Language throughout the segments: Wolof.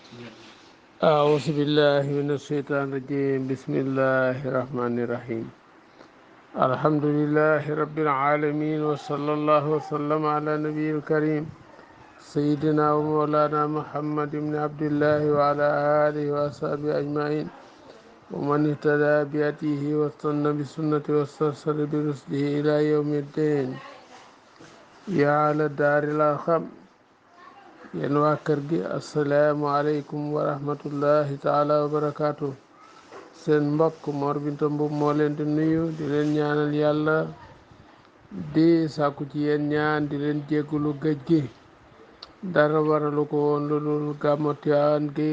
أعوذ بالله من الشيطان الرجيم بسم الله الرحمن الرحيم الحمد لله رب العالمين وصلى الله وسلم على نبي الكريم سيدنا ومولانا محمد بن عبد الله وعلى آله وأصحابه أجمعين ومن اهتدى بهديه واستنى بسنته واسترسل برشده إلى يوم الدين يا على الدار الأرقم yéen waa kër gi asalaamualeykum wa rahmatullahi taala wa barakaatu. seen mbokk Mor Binta Mbub moo leen di nuyu di leen ñaanal yàlla di sàkku ci yéen ñaan di leen jéggulu géej gi dara waralu ko woon lu dul gàmmu Tiwaawan gi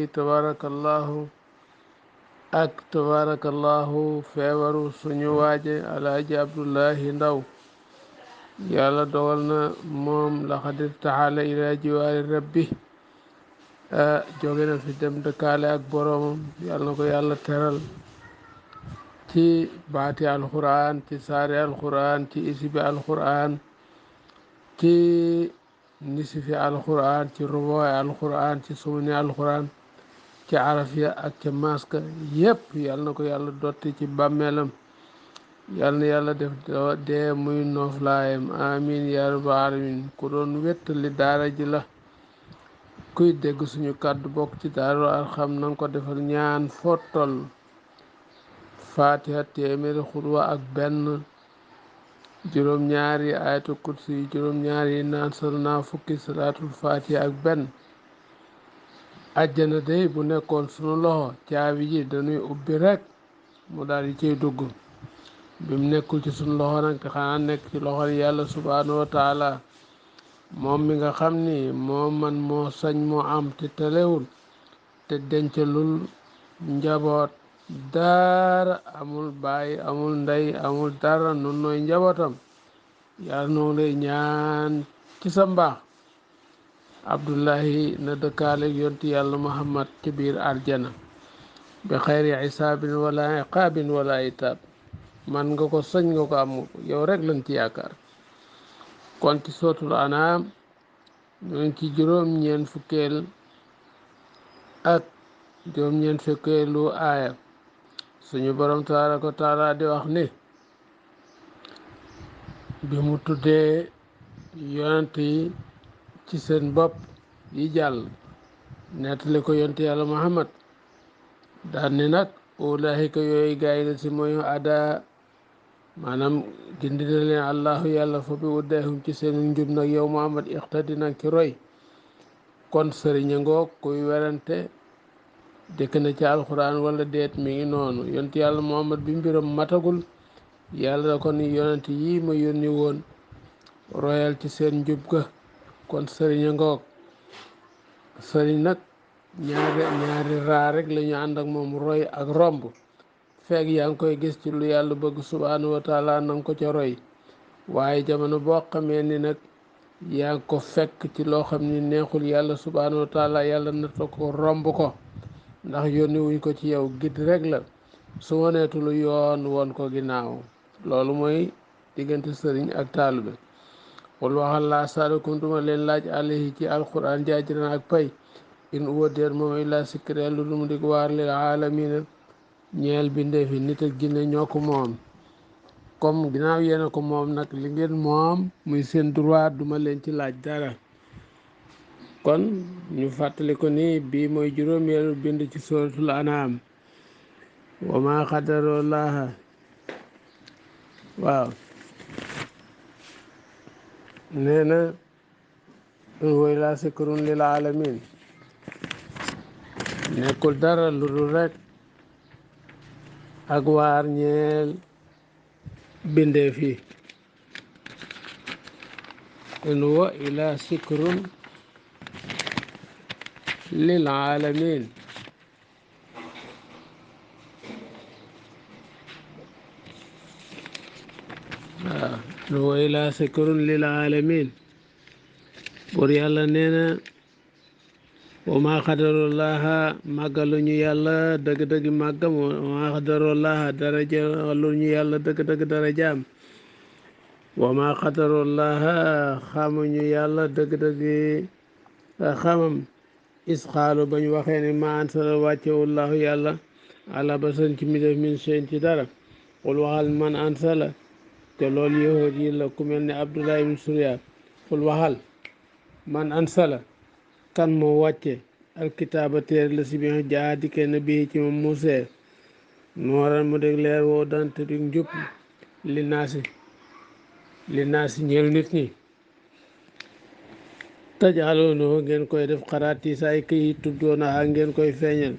tabarakallahu feebaru suñu waaje alaaji Abdullahi Ndaw yàlla dogal na moom laxadir taxaala ila jiwaari rabbi jóge na fi dem dëkkaale ak boroomam yàlla na ko yàlla teral ci baati alquran ci saari alquran ci isibi alquran ci nisifi alquran ci ruboy alquran ci sumuni alquran ci arafiya ak ca maska yépp yàlla na ko yàlla dotti ci bàmmeelam yàlla na yàlla def dee muy nooflaayam amin ya rabbal alamin ku doon wéttali daara ji la kuy dégg suñu kàddu bokk ci Daarul Arqam na nga ko defal ñaan foo toll fatiha téeméeri xulwa ak benn juróom-ñaari ayatul kursi yi juróom-ñaari naan sal naa fukki salaatul fatiha ak benn ajjana day bu nekkoon suñu loxo caabi ji dañuy ubbi rek mu daal di ciy dugg bi mu nekkul ci suñu loxo nag te xanaa nekk ci loxol yàlla subhanahu wa taala moom mi nga xam ni moo man moo sañ moo am te telewul te dencalul njaboot dara amul baay amul ndey amul dara nun nooy njabootam yàlla noo ngi lay ñaan ci sa mbaax Abdullahi na dëkkaale yonti yàlla Muhammad ci biir arjana bi xayri isaabin wala iqaabin wala itaab man nga ko sañ nga ko am yow rek lañ ci yaakaar kon ci sootul anaam ñu ngi ci juróom-ñeent fukkeelu aaya suñu borom tabaaraka wa taala di wax ni bi mu tuddee yonent yi ci seen bopp yi jàll nettali ko yonent yàlla Muhammad daan ni nag ulaahika yooyu gaay la si mooy ada maanaam gindi na leen allahu yàlla fa bi uddaahum ci seen njub nag yow Muhammad iqtadi nag ci roy kon sëriña ngoog kuy werante dëkk na ci alxuraan wala deet mi ngi noonu yonent yàlla Muhammad bi mbiram matagul yàlla da ko ni yonent yii ma yónni woon royal ci seen njub ga kon sëriña ngoog sëriñ nag ñaari raa rek la ñu ànd ak moom roy ak romb feeg yaa ngi koy gis ci lu yàlla bëgg subhanahu wa taala na nga ko ca roy waaye jamono boo xamee ni nag yaa ngi ko fekk ci loo xam ni neexul yàlla subhanahu wa taala yàlla natta ko romb ko ndax yónni wuñ ko ci yow gid rek la su waneetulu yoon woon ko ginnaaw loolu mooy diggante sëriñ ak taalibe xul waxal laa saalakum duma leen laaj alayhi ci alquran jaajiran ak pay in uwa déer moom illaa sikkiree lu mu dig waar lil aalamiina ñeel bindee fi nit ak jinne ñoo ko moom comme ginnaaw yéena ko moom nag li ngeen moom muy seen droit duma leen ci laaj dara kon ñu fàttali ko ni bii mooy juróomeelu bind ci suratul anaam wa ma xadaroo laaha waaw nee na in huwa illaa zikrun lil alamin nekkul dara lu dul rek ak waar ñeel bindeef yi in huwa illaa zikrun lil alamin waaw in huwa illaa zikrun lil alamin pour yàlla nee na wa maa xadarullaha màggaluñu yàlla dëgg-dëgg màggam wa maa xadarullaha darajaluñu yàlla dëgg-dëgg darajaam wa maa xadarullaha xamuñu yàlla dëgg-dëgg xamam isxaalu bañ waxee ne ma ansala wàcce wallahu yàlla ala basan ci mi def min seen ci dara xul waxal man ansala te loolu yahud yi la ku mel ne abdullah ibn surya xul waxal man ansala kan moo wàcce alkitaaba téere la si bi jaa dikkee na bii ci moom Musaa nooran mu dég leer woo dante di njub li naasi ñeel nit ñi tajaloonoo ngeen koy def xaraat yi sa ay këyit tuddoona ak ngeen koy feeñal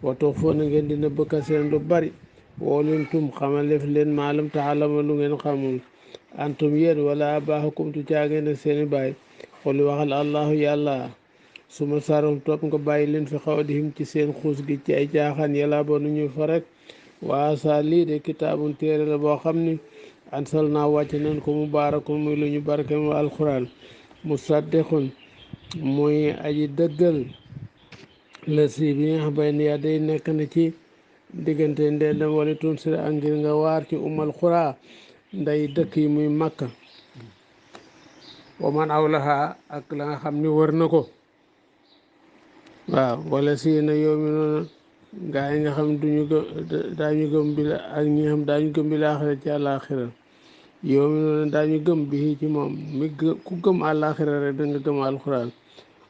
waxtoo foo na ngeen dina bëkka seen lu bari woolum tum xamal def leen maalam taxalama lu ngeen xamul antum yéen wala abaaxukum tu caageen ak seeni baay xoli waxal allahu yàlla suma sarum topp nga bàyyi leen fi xaw dihim ci seen xuus gi ci ay caaxaan yàlla ba nu ñu fa rek waa sa lii de kitaabun téere la boo xam ni ansal naa wàcc nañ ko mubaarakun muy lu ñu barke mu alquran musaddiqun muy aji dëggal la si bi nga xam bay yaa day nekk na ci diggante ndendam wala tun sira ak ngir nga waar ci umal xuraa nday dëkk yi muy makka wa man awlaha ak la nga xam ni wër na ko waaw wala si na yow mi noonu gaa yi nga xam duñu gëm daañu gëm bi la ak ñi nga xam daañu gëm bi laaxira ci àllaaxira yow mi noonu daañu gëm bi ci moom ku gëm àllaaxira rek da nga gëm alxuraan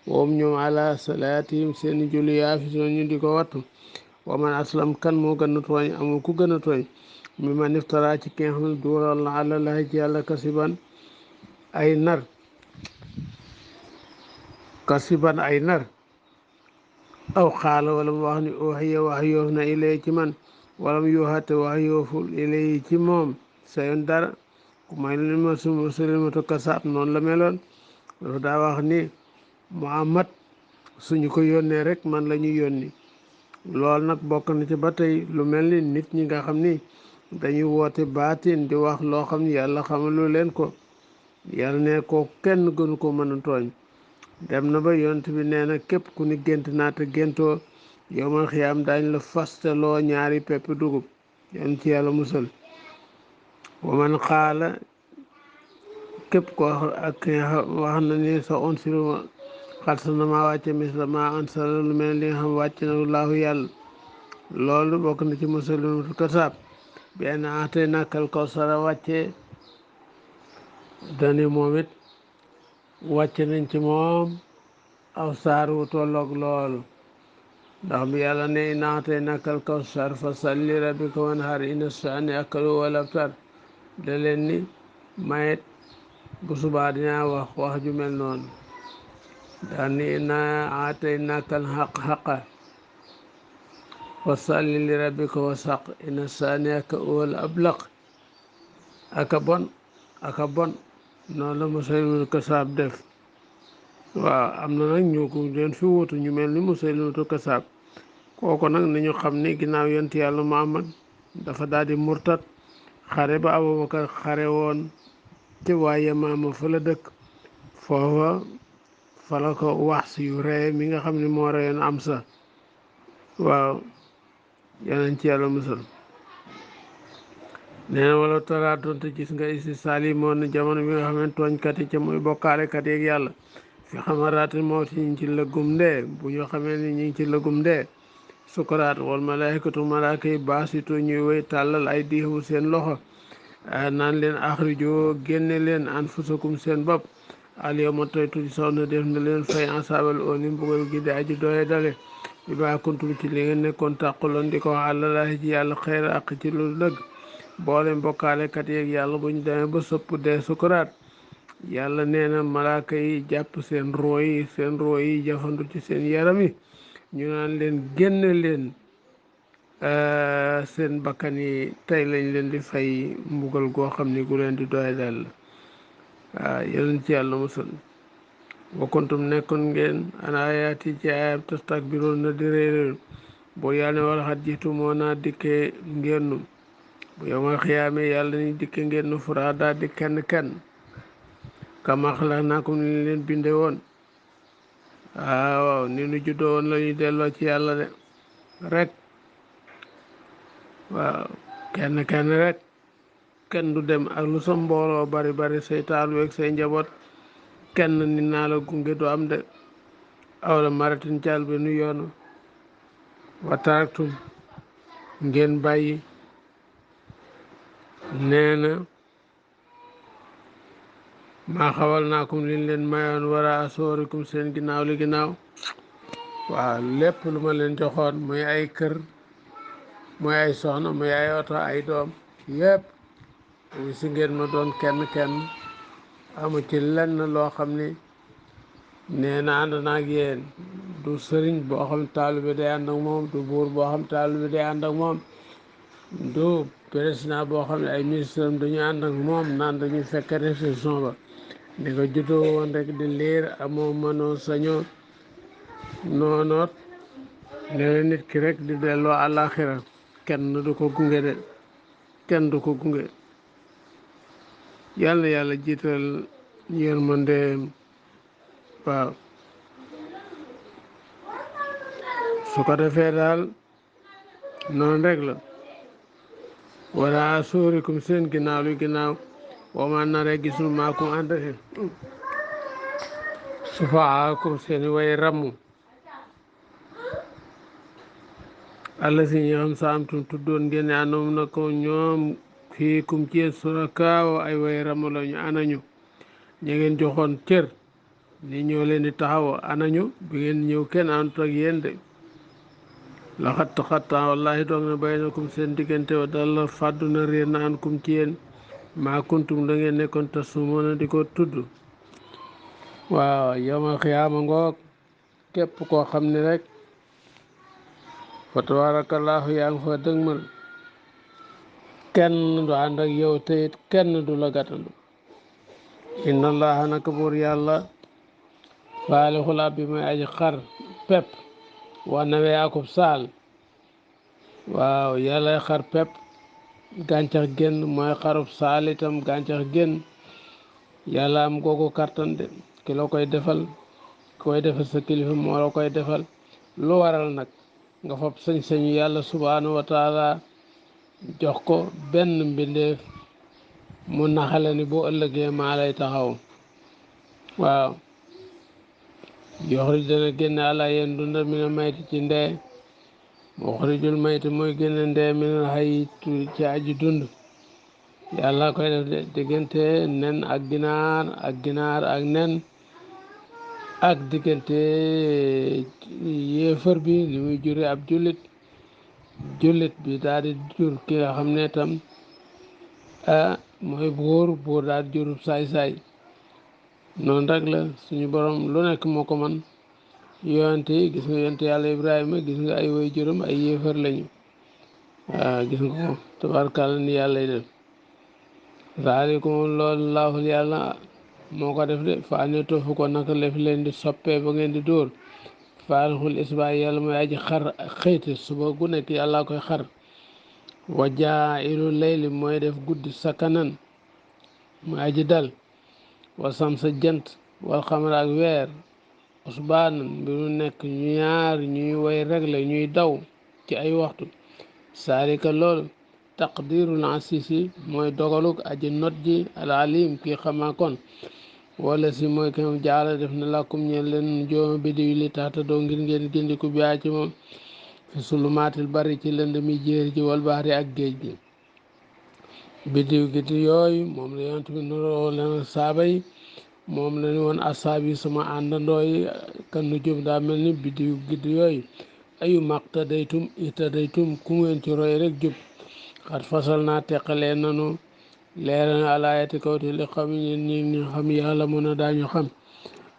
woom ñoom ala salaatihim seeni julli yaafisoon ñu di ko wattu wa man aslam kan moo gën a tooñ amul ku gën a tooñ mi man iftara ci ki nga xam ne duural na àlallaahi ci yàlla kasiban ay nar aw xaala wala mu wax ni uxiya wax yoof na ilay ci man wala mu yuuxate wax yooful ilay ci moom sayoon dara ku may lu ma suma salimatu kasaab noonu la meloon dafa daa wax ni Muhammad suñu ko yónnee rek man la ñu yónni loolu nag bokk na ci ba tey lu mel ni nit ñi nga xam ni dañuy woote baatin di wax loo xam ni yàlla xamalu leen ko yàlla ne ko kenn gënu ko mën a tooñ dem na ba yonent bi nee na képp ku ni gént naa te géntoo yow man xiyaam daañ la fastaloo ñaari pepp dugub yoon ci yàlla musal wa man xaala képp ko ak wax na ni sa on siruma xal sa na maa wàcce misla ma ansala lu mel li nga xam wàcc na laahu yàlla loolu bokk na ci musalimatu kasaab bi ay na atay nakal kawsara wàcce dani moom it wàcce nañ ci moom aw saar wu tolloog loolu ndax bi yàlla ne inna ataynaakal kawsar fa salli rabbika wanhar inna shaani'aka huwal abtar da leen ni mayet bu subaa dinaa wax ju mel noonu daal ni inna ataynaakal haqa fa salli li rabbika wasaq inna shaani'aka huwal ablaq aka bon noonu la Musaylimatu Kasaab def waaw am na nag ñu ko leen fi wutu ñu mel ni Musaylimatu Kasaab kooku nag nañu xam ni ginnaaw yonent yàlla Muhammad dafa daal di murtat xare ba Abubakar xare woon ci waa Yamaama fa la dëkk foofa fa la ko wax si yu rey mi nga xam ne moo reyoon Amsa waaw yeneen ci yàlla musal nee na wala taraatoon te gis nga isi sali moon jamono bi nga xam ne tooñkat yi ca muy bokkaalekat yeeg yàlla fi xamaraatil mawti ñu ngi ci lëggum dee bu ñu xamee ni ñu ngi ci lëggum dee sukuraat wal malaykatu malaaka yi baasitu ñuy wéy tàllal ay diimu seen loxo naan leen axrijoo génne leen anfusakum seen bopp al yawma tey tuuti saw na def na leen fay ensaabal oo ni mbugal gi di aji doye dale bi maa kuntum ci li ngeen nekkoon tàquloon di ko wax àllalaahi ci yàlla xayra ak ci lu dëgg boole mbokkaalekat yeeg yàlla bu ñu demee ba sëpp dee sukuraat yàlla nee na malaaka yi jàpp seen roo yi jafandu ci seen yaram yi ñu naan leen génn leen seen bakkan yi tey lañ leen di fay mbugal goo xam ni gu leen di doy dal waaw yéen ci yàlla musal wa kuntum nekkoon ngeen ana ayaati ci ayam tastakbiroon na di réeréeru boo yàlla ne wala xat jiitu moo naa dikkee ngeennu bu yow ma xiyaame yàlla ni dikke ngeen nu furaa daal di kenn kama xalaqnaakum ni leen binde woon waaw ni nu juddoo woon la ñuy delloo ci yàlla de rek waaw kenn rek kenn du dem ak lu sa mbooloo bari say taalu ak say njaboot kenn ni naa la gunge du am de awla maratin caal be nu yoonu wa taraktum ngeen bàyyi nee na maa xawal naakum liñ leen mayoon wara asoorikum seen ginnaaw li ginnaaw waaw lépp lu ma leen joxoon muy ay kër muy ay soxna muy ay oto ay doom yépp muy si ngeen ma doon kenn kenn amu ci lenn loo xam ni nee na ànd naag yéen du sëriñ boo xam taalibe day ànd ak moom du buur boo xam taalibe day ànd ak moom du président boo xam ne ay ministre am dañu ànd ak moom naan dañuy fekk réception ba di ko juddoo woon rek di liir amoo mënoo sañoo noonoot ne nit ki rek di delloo àllaaxira kenn du ko gunge de kenn du ko gunge yàlla yàlla jiital yërmandeem waaw su ko defee daal noonu rek la wala suurikum seen ginnaaw lu ginnaaw wama nare gisul maakum ànd sufaakum seen way rammu alla si ñi xam sa am tum tuddoon ngeen ne anoom na ko ñoom fii kum ci surakaaw ay way rammu lañu anañu ñi ngeen joxoon cër ni ñoo leen di taxaw anañu bi ngeen ñëw kenn àndut ak yéen de la xatta wallahi doog na baynakum seen diggante wa dalla fàddu na réer na an kum ci yéen maa kuntum da ngeen nekkoon tas su mën a di ko tudd waaw yawmal xiyaama ngoog képp koo xam ne rek fa tabaarakallaahu yaa ngi fa dëgmal kenn du ànd ak yow te it kenn du la gàttandu inna allaha naka buur yàlla faalixul abbi mooy aji xar pepp wa nawee akub saal waaw yàlla xar pepp gàncax génn mooy xarub saal itam gàncax génn yàlla am googu kartan de ki la koy defal sa kilifa moo la koy defal lu waral nag nga fab sañ-sañu yàlla subhanahu wa taala jox ko benn mbindeef mu naxale ni boo ëllëgee maa lay taxaw waaw yoxrij dana génne àlla yéen dunda mi na mayti ci ndee waxrijul mayti mooy génne ndee mi na xay ci aji dund yàlla koy def de diggante nen ak ginaar ak nen ak diggante yéefar bi li muy jure ab jullit bi daal di jur ki nga xam ne tam mooy buur daal di jurub saay-saay noonu rek la suñu borom lu nekk moo ko man yonente yi gis nga yonente yàlla Ibrahima gis nga ay way juróom ay yéefar lañu waaw gis nga ko tabarkàlla ni yàlla def zaalikum loolu laahul yàlla moo ko def de fa ne tofu ko naka lef leen di soppee ba ngeen di dóor faalixul isbaay yàlla mooy aji xar xëyte suba gu nekk yàlla koy xar wa jaa'ilu layli mooy def guddi sakanan mooy aji dal wa samsa jant wal xamar ak weer usbaanan mbiru nekk ñu ñaar ñuy way regle ñuy daw ci ay waxtu saalika loolu taqdirul asisi mooy dogaluk aji not ji al alim kii xamaa kon wala si mooy kam jaala def na làkkum ñeen leen jooma bidiw li taxta doo ngir ngeen gindiku biyaa ci moom fi sulumaatil bari ci lënd mi jéer ji wal baxri ak géej gi bidiw gi yooyu moom la yonent bi nuroo leen saaba yi moom la ñu woon asaab yi sama àndandoo yi kan nu jub daa mel ni bidiw gi yooyu ayu maqtadaytum ihtadaytum ku ngeen ci roy rek jub xat fasal naa teqalee nanu leeral alaayati kawte li xam ñi xam yàlla mën a daañu xam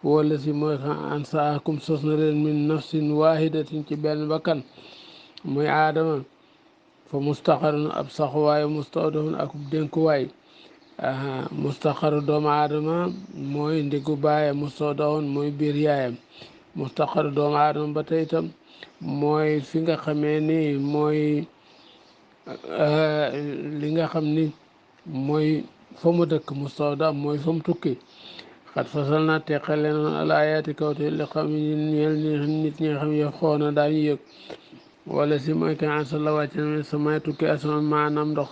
wala si mooy an saakum sos na leen min nafsin waahidatin ci benn bakkan muy aadama fa mustaqarun ab saxuwaay mustawdafun ak dénkuwaay mustaqaru doomu aadama mooy ndiggu baayam mustawdafun mooy biir yaayam mustaqaru doomu aadama ba tey itam mooy fi nga xamee ni mooy li nga xam ni mooy fa mu dëkk mustawdaf mooy fa mu tukki xat fasal naa teqale noonu alaayaati kawte li xam ñeel nit ñi nga xam yo xoona daañu yëg wala si mooy ka ansa la wàcc na samay tukki asamaan maanaam ndox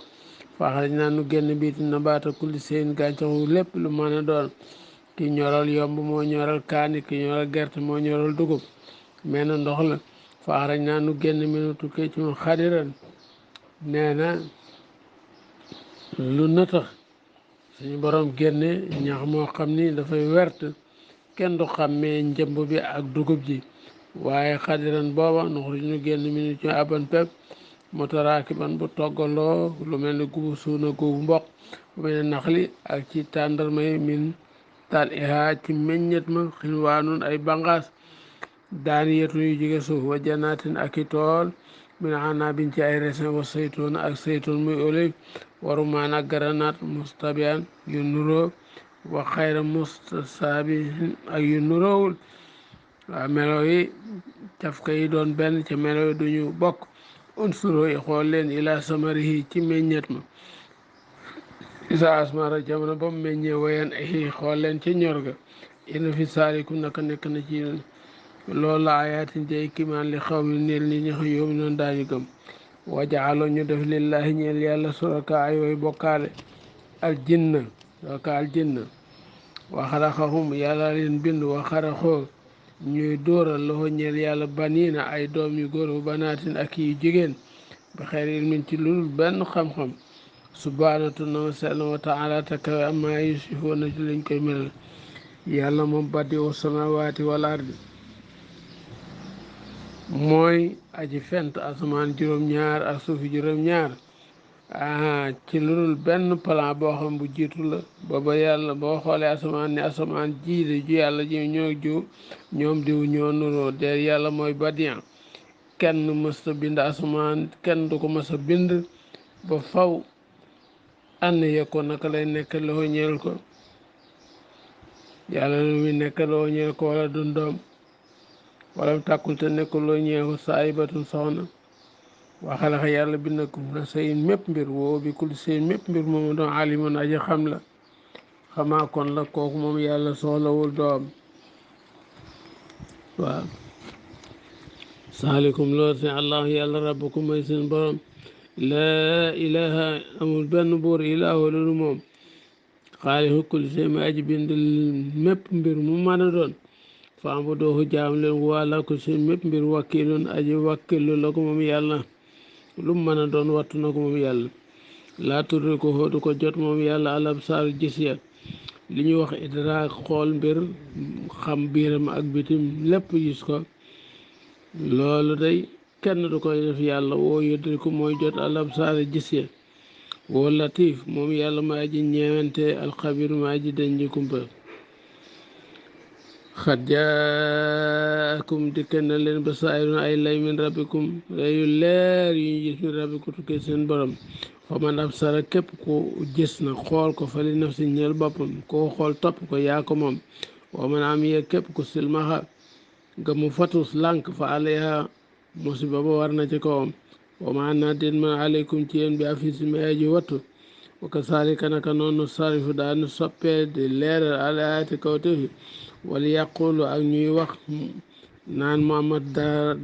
faaxaraj naa nu génn biiti nabaata kulli seen gàncaxu lépp lu mën a doon ki ñoral yomb moo ñoral kaani ki ñoral gerte moo ñoral dugub mais na ndox la faarañ naa nu génn minu tukkee ci mu xadiran nee na lu nëtax suñu borom génne ñax moo xam ni dafay wert kenn du xàmmee njëmb bi ak dugub ji waaye xadiran booba nuxruj nu génn minu ci aban pep mutaraakiban bu toggaloo lu mel ni gubu suuna gubu mboq bu mel ne naxli ak ci tàndarma yi min tal iha ci meññet ma xilwaanun ay bangaas daaniyatun yu jóge suuf wa janaatin ak i tool min anaabin ci ay raisin wa saytuun ak saytuun muy olive wa rumaan ak garanaat mustabian yu nuroo wa xayra mustasaabihin ak yu nuroowul waaw melo yi cafka yi doon benn ca melo yi duñu bokk unsuro yi xool leen ila samarihi ci meññet ma isa asmara jamono ba mu meññee wayan ay xool leen ci ñor ga inna fi saalikum naka nekk na ci loolu la ayaatin jay kimaan li xaw mi neel ni ñi xam yoomu noonu daañu gëm wajaalo ñu def lillahi ñeel yàlla suraka ay way bokkaale al jinna suraka al jinna wa xalaqahum yàlla leen bind wa xaraxoo ñuy dóoral loxo ñeel yàlla baniina ay doom yu góor bu banaatin ak yu jigéen bi xeer ilmin ci lul benn xam-xam subhaanatu na sell wa taala te kawe amma yusifoona ci lañ koy melal yàlla moom badiu samawaati wal ardi mooy aji fent asamaan juróom-ñaar ak suufi juróom-ñaar ci lulul benn plan boo xam bu jiitu la booba yàlla boo xoolee asamaan ni asamaan jiide ju yàlla ji ñoo ju ñoom diw ñoo nuroo der yàlla mooy badian kenn mësta bind asamaan kenn du ko mësa bind ba faw ànd ye ko naka lay nekk loo ñeel ko yàlla lu muy nekk loo ñeel ko wala dundoom wala mu tàkkul te nekkul loo ñeel ko saayibatun soxna waxalaxa yàlla bind ko na sayin mépp mbir woo bi kul sayin mépp mbir moomu doon alimun aji xam la xamaa kon la kooku moom yàlla soxlawul doom waaw saalikum loolu seen allah yàlla rabbukum mooy seen borom laa ilaha amul benn buur ilaahu lu moom xaaliqu kulli shay ma aji bind mépp mbir mu mën a doon faam bu dooxu jaam leen wala ko seen mépp mbir wakkilun aji wakkilu la ko moom yàlla lu mu mën a doon wattu na ko moom yàlla laa tudri ko xóodu ko jot moom yàlla alab saaru gis ya li ñuy wax idraak xool mbir xam biiram ak bitim lépp gis ko loolu day kenn du koy def yàlla woo yudri ko mooy jot alab saaru gis ya woo latif moom yàlla ma aji ñeewante alxabir ma aji dañ kumpa xad jaakum dikke na leen basaa'irun ay lay min rabbikum yu leer yu ñu gis min rabbikum tukkee seen borom fa man absara képp ku gis na xool ko fa li nafsi ñeel boppam koo xool topp ko yaa ko moom wa man amiya képp ku silmaxa nga mu fatus lànk fa alayha musiba ba war na ci kawam wa ma na den man aleykum ci yéen bi afisi ma aji wattu wa kasaalika naka noonu sarifu daanu soppee di leeral alayaati kawtefi wala yàqulu ak ñuy wax naan Muhammad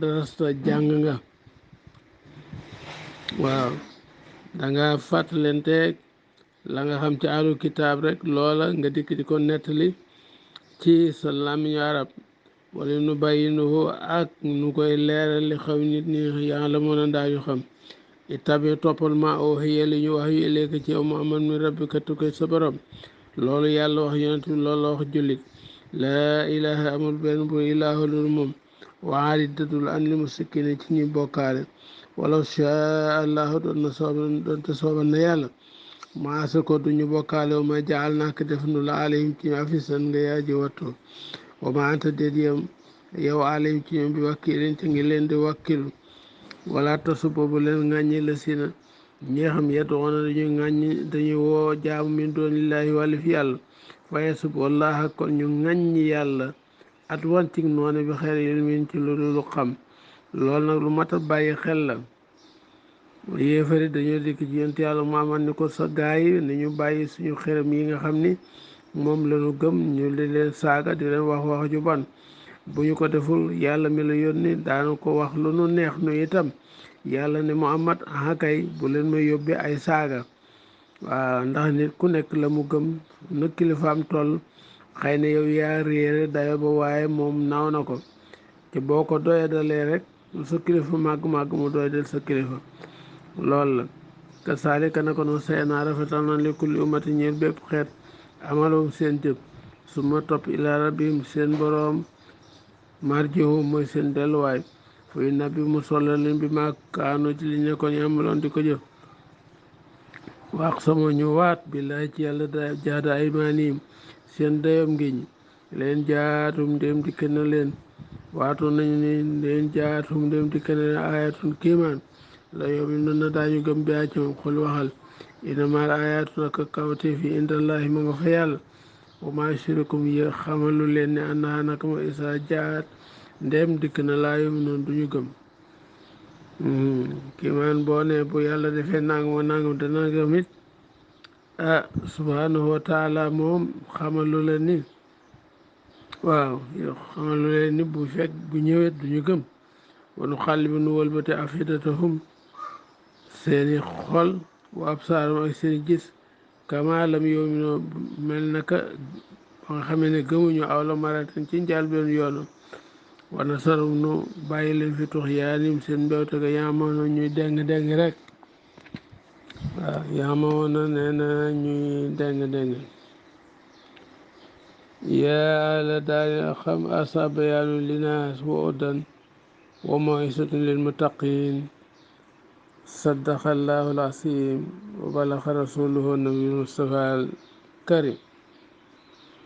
darasta jàng nga waaw danga fàttalenteeg la nga xam ci alu kitaab rek loola nga dikk di ko nettali ci sa làmmiñu arab wala nu bayyinuhu ak nu koy leeral li xaw nit ñi yaa la mën a ndaayu xam ittabi toppal ma uhiya li ñu wax yu ilayka ci yow Muhammad min rabbika tukkee sa borom loolu yàlla wax yonent bi loolu la wax jullit laa ilaha amul benn bu ilaahu lul moom waali dadul an li mu sikkine ci ñuy bokkaale walaw shaa allahu doon te sooban na yàlla maasa ko duñu bokkaale wa ma jaal naaka def nu la alayhim ci afisan nga yaaji wattu wa ma anta déet yow alayhim ci ñoom bi wakkilin ci ngi leen di wakkilu wala tasu boobu leen ŋàññi la si na ñi xam yeddoona dañuy ŋàññi dañuy woo jaamu min doonillaahi wàlli fi yàlla faye sub wallaha kon ñu ŋàññi yàlla at wantik noone bi xeer ilmin ci lu xam loolu nag lu mat a bàyyi xel la yéefari dañoo dikk ci yonent yàlla Muhammad ni ko sa gaay yi ni ñu bàyyi suñu xërëm yi nga xam ni moom lañu gëm ñu di leen saaga di leen wax ju bon bu ñu ko deful yàlla mi la yónni daanu ko wax lu nu neex nu itam yàlla ne Muhammad kay bu leen ma yóbbee ay saaga waaw ndax nit ku nekk la mu gëm na kilifaam toll xëy na yow yaa réere dayo ba waaye moom naaw na ko te boo ko doyadalee rek sa kilifa màgg-màgg mu doy del sa kilifa loolu la ka saalika nako noonu sayanaa rafetal na li kulli ummati ñeel bépp xeet amalum seen jëf su ma topp ilaa rabbihim seen boroom marjihum mooy seen delluwaay fuy nabbi mu solla leen bi ma kaanu ci li nekkoon ñu amaloon di ko jëf wax sama ñu waat billaay ci yàlla da jaada aymaanihim seen dayom ngiñ leen jaatum ndéem dikke na leen waatoon nañu ne leen jaatum ndéem dikke na leen ayatun kiimaan la yoom yi noon na daañu gëm bi ci moom xul waxal inamaal ayatu naka kawte fi indallahi ma nga fa yàlla wa maa yushrikum yi xamalu leen ne annaha naka ma isa jaat ndéem dikk na laa yoom noonu duñu gëm kiimaan boo ne bu yàlla defee nangam nangam dana gëm it subhanahu wa taala moom xamalu leen ni waaw yow xamalu leen ni bu fekk bu ñëwee duñu gëm wanu xàll bi nu wëlbate afidatahum seeni xol wa absaarum ak seeni gis kama lam yu'minu mel naka ba nga xamee ne gëmuñu aw la maratin ci njàlbeen yoonam wa nasarum nu bàyyi leen fi tux yaanim seen mbewte ga yaamoon ñuy deng rek waaw yaamoon na nee na ñuy deng yaa la daal xam asa bayaanu linaas wa udan wa maw'izatun lil muttaqin saddaqa allahu al-aziim wa balaga rasuluhu nabiyul mustafa al karim